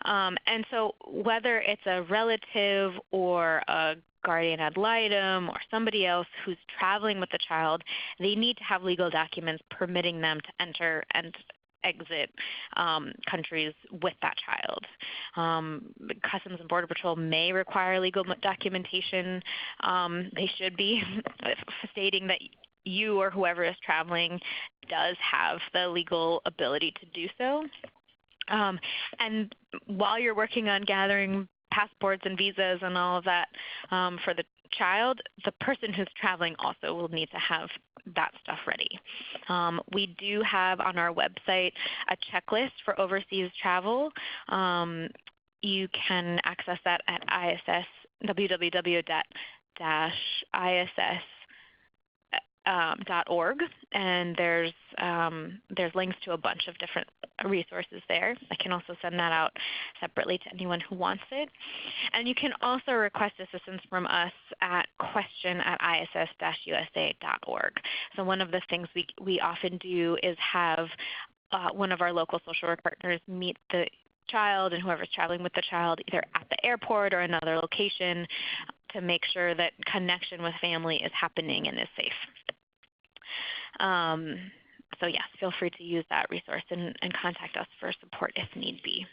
And so whether it's a relative or a guardian ad litem or somebody else who's traveling with the child, they need to have legal documents permitting them to enter and exit countries with that child. Customs and Border Patrol may require legal documentation. They should be, stating that you or whoever is traveling does have the legal ability to do so. And while you're working on gathering passports and visas and all of that for the child, the person who's traveling also will need to have that stuff ready. We do have on our website a checklist for overseas travel. You can access that at www.iss-USA.org, and there's links to a bunch of different resources there. I can also send that out separately to anyone who wants it. And you can also request assistance from us at question@iss-USA.org. So one of the things we often do is have one of our local social work partners meet the child and whoever's traveling with the child either at the airport or another location to make sure that connection with family is happening and is safe. So yes, feel free to use that resource and contact us for support if need be.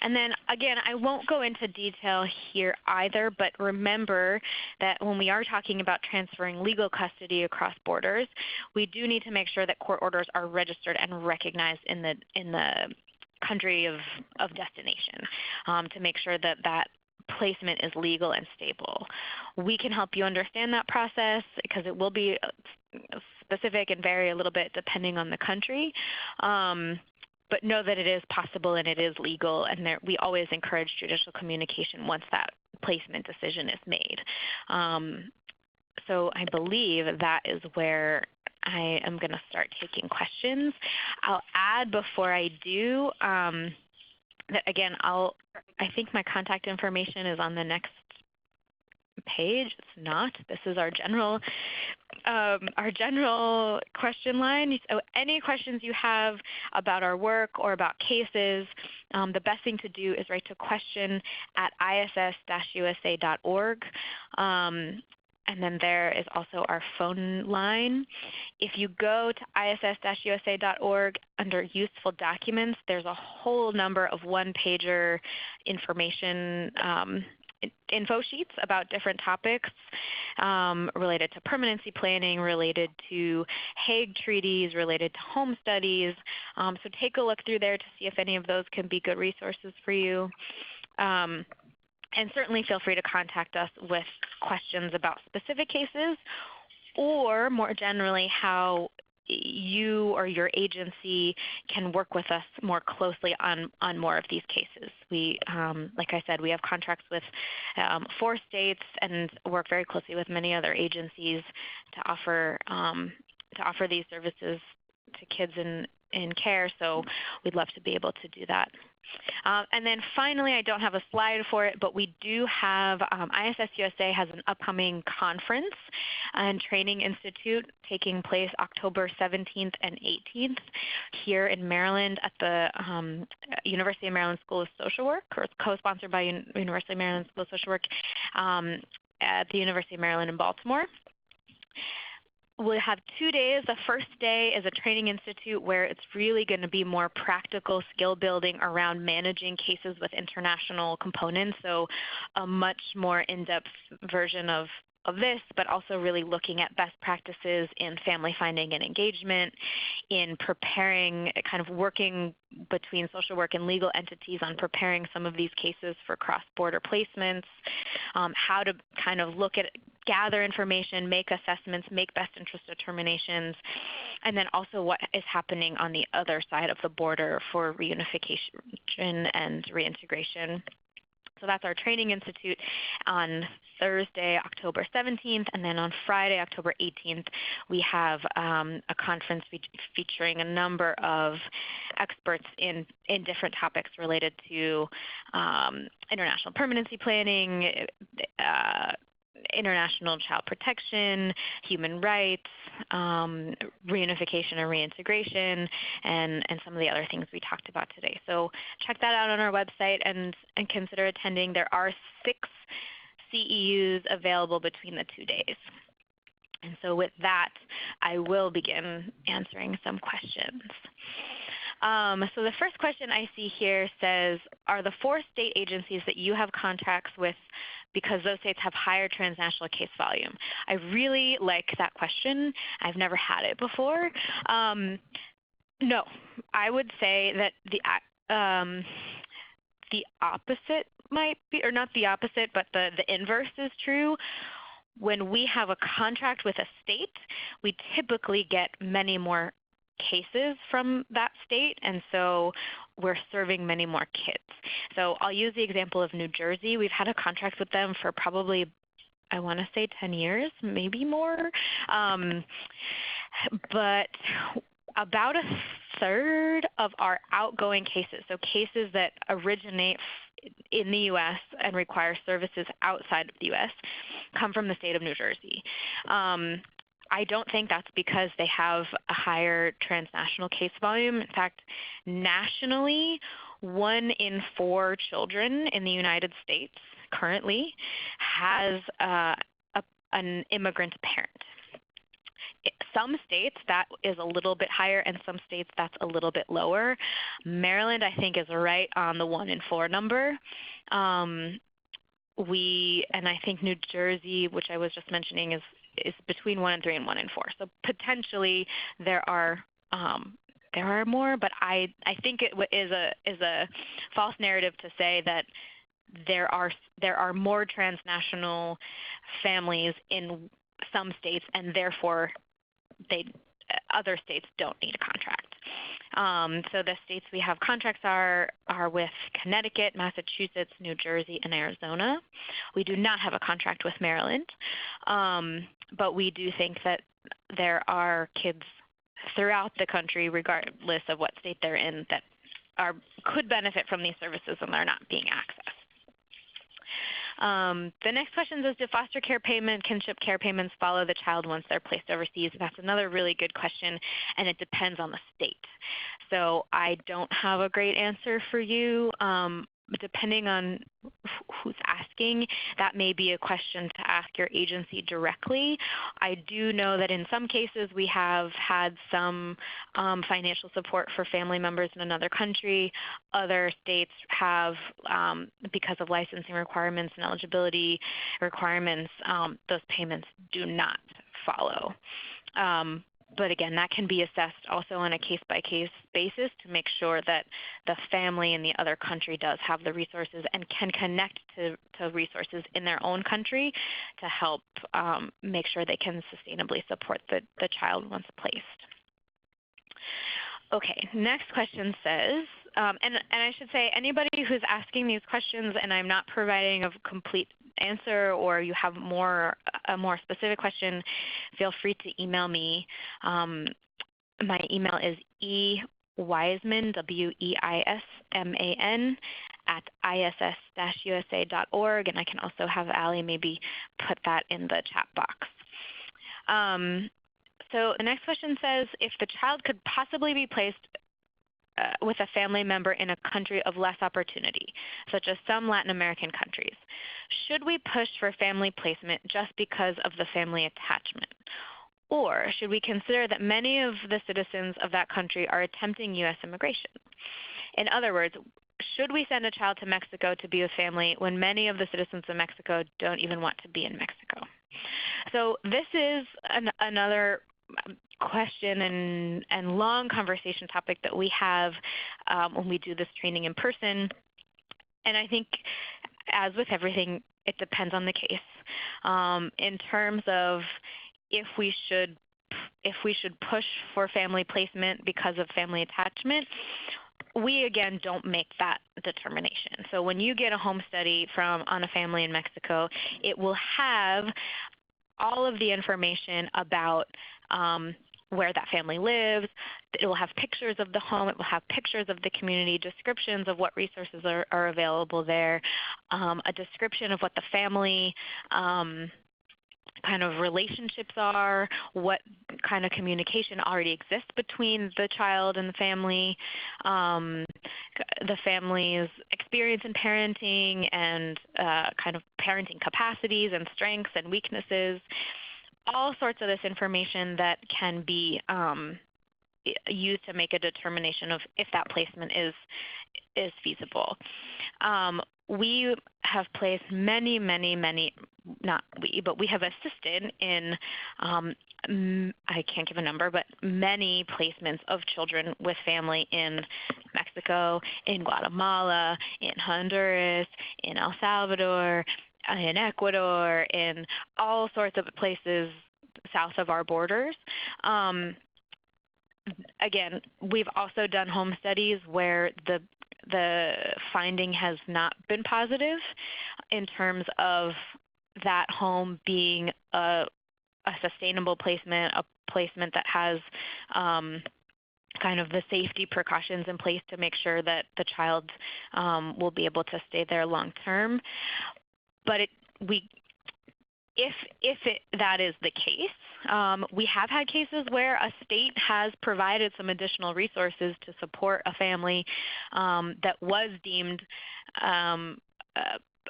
And then again, I won't go into detail here either, but remember that when we are talking about transferring legal custody across borders, we do need to make sure that court orders are registered and recognized in the country of destination to make sure that that placement is legal and stable. We can help you understand that process because it will be specific and vary a little bit depending on the country. But know that it is possible and it is legal, and we always encourage judicial communication once that placement decision is made. So I believe that is where I am going to start taking questions. I'll add before I do that again, I think my contact information is on the next page. It's not. This is our general question line. So any questions you have about our work or about cases, the best thing to do is write to question@iss-USA.org. And then there is also our phone line. If you go to iss-USA.org under useful documents, there's a whole number of one-pager information info sheets about different topics related to permanency planning, related to Hague treaties, related to home studies. So take a look through there to see if any of those can be good resources for you. And certainly feel free to contact us with questions about specific cases or more generally how you or your agency can work with us more closely on more of these cases. We, like I said, we have contracts with 4 states and work very closely with many other agencies to offer these services to kids in care, so we'd love to be able to do that. And then finally, I don't have a slide for it, but we do have ISS-USA has an upcoming conference and training institute taking place October 17th and 18th here in Maryland at the University of Maryland School of Social Work, or it's co-sponsored by University of Maryland School of Social Work at the University of Maryland in Baltimore. We'll have 2 days. The first day is a training institute where it's really going to be more practical skill building around managing cases with international components, so a much more in-depth version of this, but also really looking at best practices in family finding and engagement, in preparing, kind of working between social work and legal entities on preparing some of these cases for cross-border placements, how to kind of look at, gather information, make assessments, make best interest determinations, and then also what is happening on the other side of the border for reunification and reintegration. So that's our training institute on Thursday, October 17th, and then on Friday, October 18th, we have a conference featuring a number of experts in different topics related to international permanency planning, international child protection, human rights, reunification and reintegration, and some of the other things we talked about today. So check that out on our website and consider attending. There are 6 CEUs available between the 2 days. And so with that, I will begin answering some questions. So the first question I see here says, are the 4 state agencies that you have contracts with because those states have higher transnational case volume? I really like that question. I've never had it before. No, I would say that the opposite might be, or not the opposite, but the inverse is true. When we have a contract with a state, we typically get many more cases from that state, and so we're serving many more kids. So I'll use the example of New Jersey. We've had a contract with them for probably, I want to say 10 years, maybe more. But about a third of our outgoing cases, so cases that originate in the U.S. and require services outside of the U.S., come from the state of New Jersey. I don't think that's because they have a higher transnational case volume. In fact, nationally, 1 in 4 children in the United States currently has an immigrant parent. Some states that is a little bit higher, and some states that's a little bit lower. Maryland, I think, is right on the 1 in 4 number. And I think New Jersey, which I was just mentioning, is between 1 in 3 and 1 in 4. So potentially there are more, but I think it is a false narrative to say that there are more transnational families in some states, and therefore other states don't need a contract. So the states we have contracts are with Connecticut, Massachusetts, New Jersey, and Arizona. We do not have a contract with Maryland, but we do think that there are kids throughout the country, regardless of what state they're in, that could benefit from these services and they're not being accessed. The next question is, do foster care payment, kinship care payments follow the child once they're placed overseas? That's another really good question, and it depends on the state. So I don't have a great answer for you. Depending on who's asking, that may be a question to ask your agency directly. I do know that in some cases we have had some financial support for family members in another country. Other states have, because of licensing requirements and eligibility requirements, those payments do not follow. But again, that can be assessed also on a case-by-case basis to make sure that the family in the other country does have the resources and can connect to resources in their own country to help make sure they can sustainably support the child once placed. Okay, next question says, and I should say, anybody who's asking these questions and I'm not providing a complete answer, or you have a more specific question, feel free to email me. My email is Weisman, Weisman, at ISS-USA.org, and I can also have Allie maybe put that in the chat box. So the next question says, if the child could possibly be placed with a family member in a country of less opportunity, such as some Latin American countries, should we push for family placement just because of the family attachment? Or should we consider that many of the citizens of that country are attempting U.S. immigration? In other words, should we send a child to Mexico to be with family when many of the citizens of Mexico don't even want to be in Mexico? So this is another question and long conversation topic that we have when we do this training in person. And I think, as with everything, it depends on the case. In terms of if we should push for family placement because of family attachment, we again don't make that determination. So when you get a home study on a family in Mexico, it will have all of the information about where that family lives. It will have pictures of the home. It will have pictures of the community, descriptions of what resources are available there, a description of what the family kind of relationships are, what kind of communication already exists between the child and the family, the family's experience in parenting and kind of parenting capacities and strengths and weaknesses, all sorts of this information that can be used to make a determination of if that placement is feasible. We have placed many, not we, but we have assisted in, I can't give a number, but many placements of children with family in Mexico, in Guatemala, in Honduras, in El Salvador, in Ecuador, in all sorts of places south of our borders. Again, we've also done home studies where the finding has not been positive in terms of that home being a sustainable placement, a placement that has kind of the safety precautions in place to make sure that the child will be able to stay there long term. But that is the case, we have had cases where a state has provided some additional resources to support a family that was deemed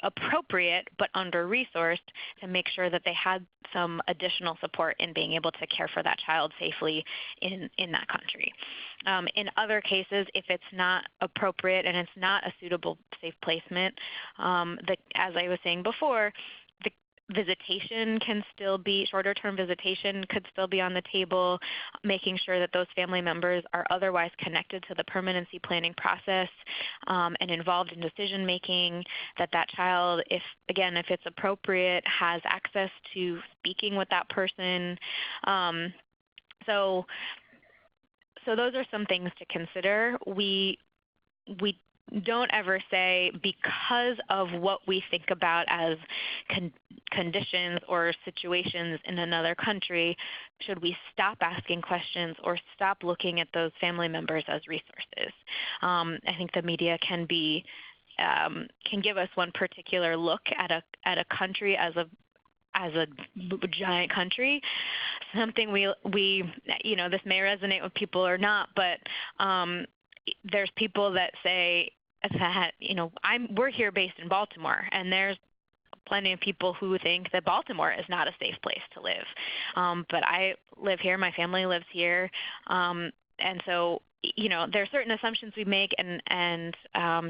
appropriate but under-resourced, to make sure that they had some additional support in being able to care for that child safely in that country. In other cases, if it's not appropriate and it's not a suitable safe placement, as I was saying before, visitation can still be, shorter term visitation could still be on the table, making sure that those family members are otherwise connected to the permanency planning process and involved in decision making, that child, if it's appropriate, has access to speaking with that person. So those are some things to consider. We don't ever say, because of what we think about as conditions or situations in another country, should we stop asking questions or stop looking at those family members as resources. I think the media can give us one particular look at a country as a giant country, something we this may resonate with people or not, but there's people that say that, we're here based in Baltimore, and there's plenty of people who think that Baltimore is not a safe place to live. But I live here, my family lives here, and so there are certain assumptions we make and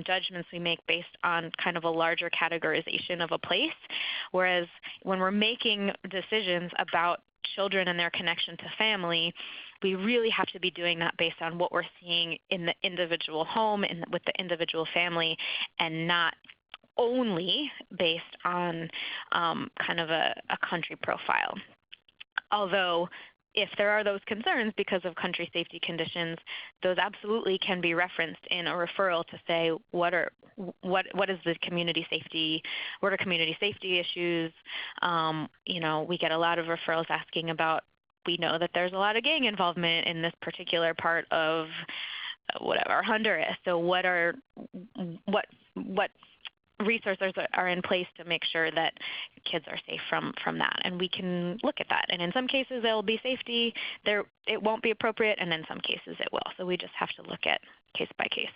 judgments we make based on kind of a larger categorization of a place, whereas when we're making decisions about children and their connection to family, we really have to be doing that based on what we're seeing in the individual home and with the individual family, and not only based on kind of a country profile. Although if there are those concerns because of country safety conditions, those absolutely can be referenced in a referral to say what is the community safety, what are community safety issues. We get a lot of referrals asking about, we know that there's a lot of gang involvement in this particular part of Honduras. So what resources are in place to make sure that kids are safe from that? And we can look at that. And in some cases there will be safety, it won't be appropriate, and in some cases it will. So we just have to look at case by case.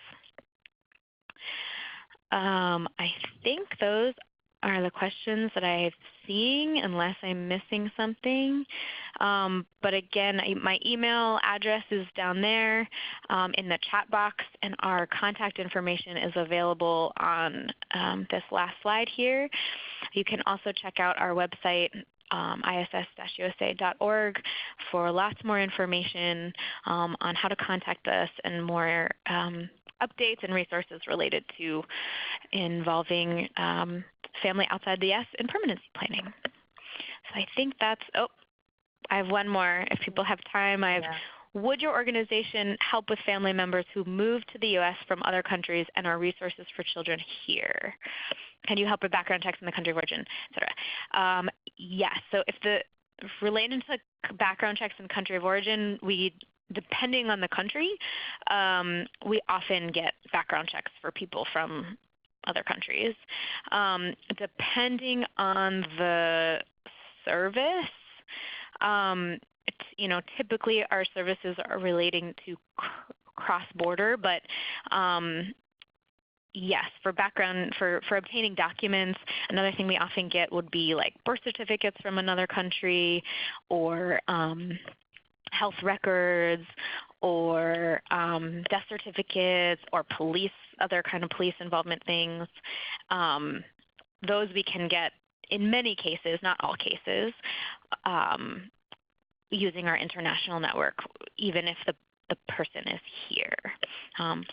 I think those are the questions that I'm seeing, unless I'm missing something. But again, my email address is down there in the chat box, and our contact information is available on this last slide here. You can also check out our website, ISS-USA.org, for lots more information on how to contact us and more updates and resources related to involving family outside the U.S. in permanency planning. So I think that's, I have one more if people have time. Would your organization help with family members who move to the U.S. from other countries and are resources for children here? Can you help with background checks in the country of origin, et cetera? Yes. So if the related to background checks in country of origin, depending on the country, we often get background checks for people from other countries. Depending on the service, typically our services are relating to cross-border, but yes, for background, for obtaining documents, another thing we often get would be like birth certificates from another country, or health records, or death certificates, or other kind of police involvement things. Those we can get in many cases, not all cases, using our international network, even if the person is here.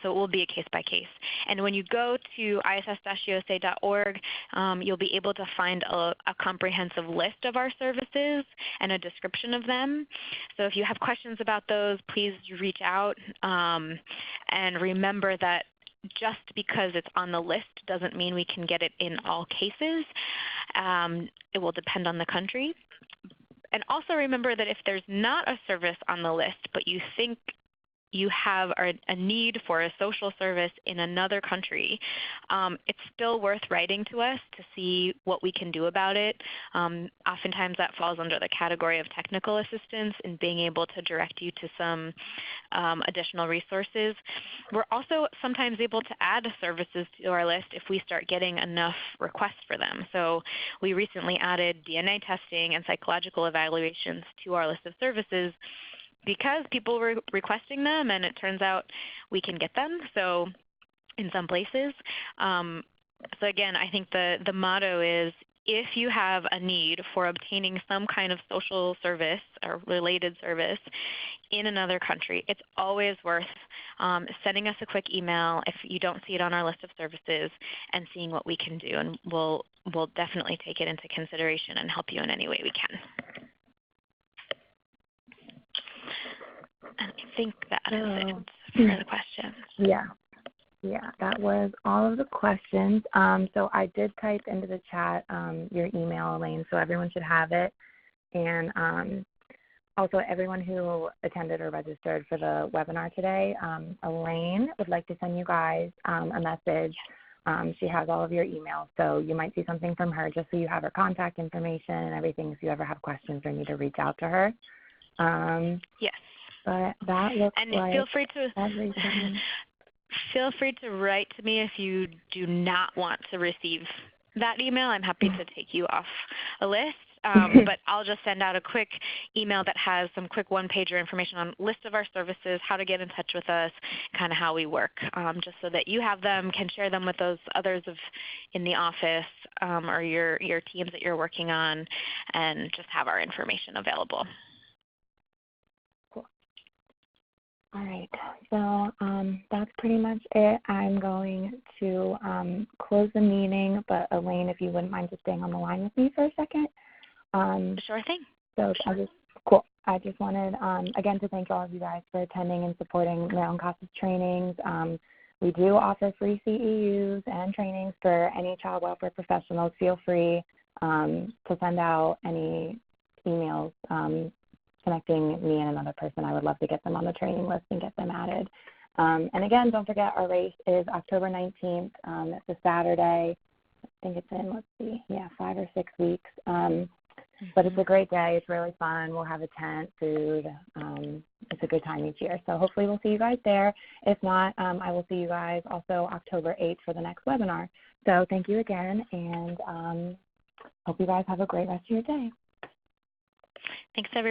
So it will be a case by case. And when you go to ISS-USA.org, you'll be able to find a comprehensive list of our services and a description of them. So if you have questions about those, please reach out. And remember that just because it's on the list doesn't mean we can get it in all cases. It will depend on the country. And also remember that if there's not a service on the list, but you think you have a need for a social service in another country, it's still worth writing to us to see what we can do about it. Oftentimes that falls under the category of technical assistance in being able to direct you to some additional resources. We're also sometimes able to add services to our list if we start getting enough requests for them. So we recently added DNA testing and psychological evaluations to our list of services because people were requesting them, and it turns out we can get them. So in some places. So again, I think the motto is, if you have a need for obtaining some kind of social service or related service in another country, it's always worth sending us a quick email if you don't see it on our list of services and seeing what we can do. And we'll definitely take it into consideration and help you in any way we can. And I think that is it for the questions. Yeah, that was all of the questions. So I did type into the chat your email, Elaine, so everyone should have it. And also everyone who attended or registered for the webinar today, Elaine would like to send you guys a message. She has all of your emails, so you might see something from her just so you have her contact information and everything if you ever have questions or need to reach out to her. Yes. But that looks and like feel free to everything. Feel free to write to me if you do not want to receive that email. I'm happy to take you off a list. But I'll just send out a quick email that has some quick one-pager information on list of our services, how to get in touch with us, kind of how we work, just so that you have them, can share them with those others in the office or your teams that you're working on, and just have our information available. All right, so that's pretty much it. I'm going to close the meeting, but Elaine, if you wouldn't mind just staying on the line with me for a second. Sure thing. So I just wanted, again, to thank all of you guys for attending and supporting Maryland CASAS trainings. We do offer free CEUs and trainings for any child welfare professionals. Feel free to send out any emails connecting me and another person. I would love to get them on the training list and get them added. And again, don't forget, our race is October 19th. It's a Saturday. I think it's in, 5 or 6 weeks. But it's a great day. It's really fun. We'll have a tent, food. It's a good time each year. So hopefully we'll see you guys there. If not, I will see you guys also October 8th for the next webinar. So thank you again, and hope you guys have a great rest of your day. Thanks, everybody.